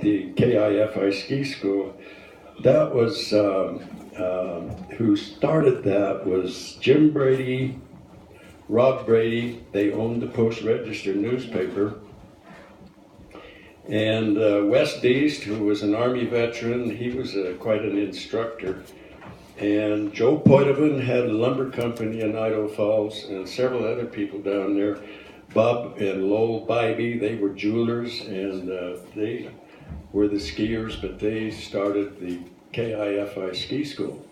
the KIFI ski school, that was, who started that was Jim Brady, Rob Brady. They owned the Post-Register newspaper. And Wes Deast, who was an Army veteran, he was quite an instructor. And Joe Poitevin had a lumber company in Idaho Falls, and several other people down there. Bob and Lowell Bybee, they were jewelers, and they were the skiers, but they started the KIFI ski school.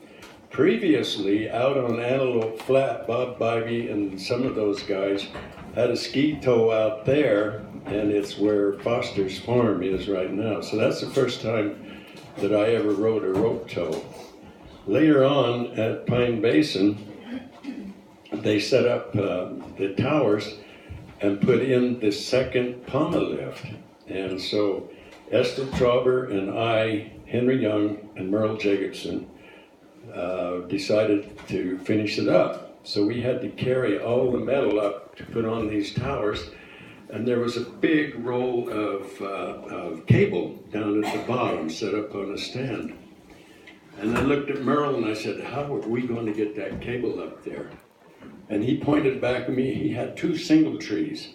Previously, out on Antelope Flat, Bob Bybee and some of those guys had a ski tow out there, and it's where Foster's Farm is right now. So that's the first time that I ever rode a rope tow. Later on at Pine Basin, they set up the towers and put in the second pommel lift. And so Esther Trauber and I, Henry Young and Merle Jacobson, decided to finish it up. So we had to carry all the metal up to put on these towers. And there was a big roll of cable down at the bottom set up on a stand. And I looked at Merle and I said, how are we going to get that cable up there? And he pointed back at me. He had two single trees,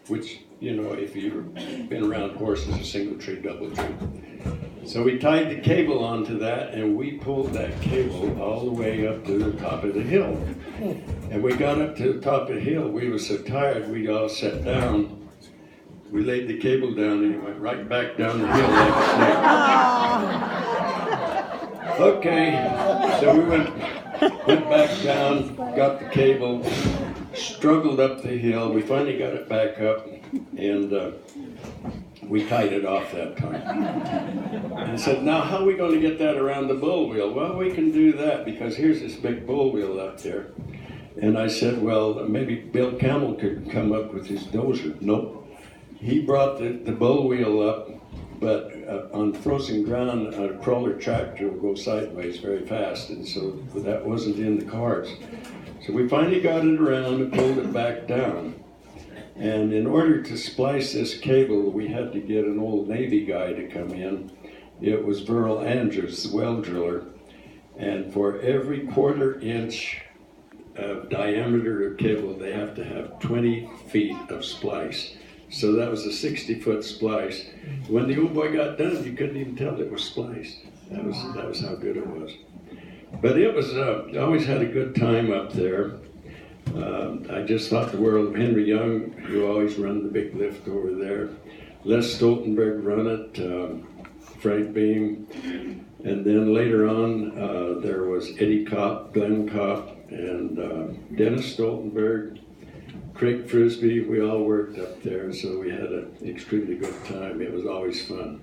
which, you know, if you've been around horses, a single tree, double tree. So we tied the cable onto that, and we pulled that cable all the way up to the top of the hill. And we got up to the top of the hill. We were so tired, we all sat down. We laid the cable down, and it went right back down the hill like a snake. Okay, so we went back down, got the cable, struggled up the hill. We finally got it back up, and we tied it off that time. And I said, now how are we going to get that around the bull wheel? Well, we can do that because here's this big bull wheel up there. And I said, well, maybe Bill Camel could come up with his dozer. Nope. He brought the bull wheel up, but on frozen ground, a crawler tractor will go sideways very fast, and so that wasn't in the cards. So we finally got it around and pulled it back down. And in order to splice this cable, we had to get an old Navy guy to come in. It was Burl Andrews, the well driller. And for every 1/4 inch of diameter of cable, they have to have 20 feet of splice. So that was a 60-foot splice. When the old boy got done, you couldn't even tell it was spliced. That was how good it was. But it was, I always had a good time up there. I just thought the world of Henry Young, who always run the big lift over there. Les Stoltenberg run it, Frank Beam. And then later on, there was Eddie Kopp, Glenn Kopp, and Dennis Stoltenberg, Craig Frisbee. We all worked up there, so we had an extremely good time. It was always fun.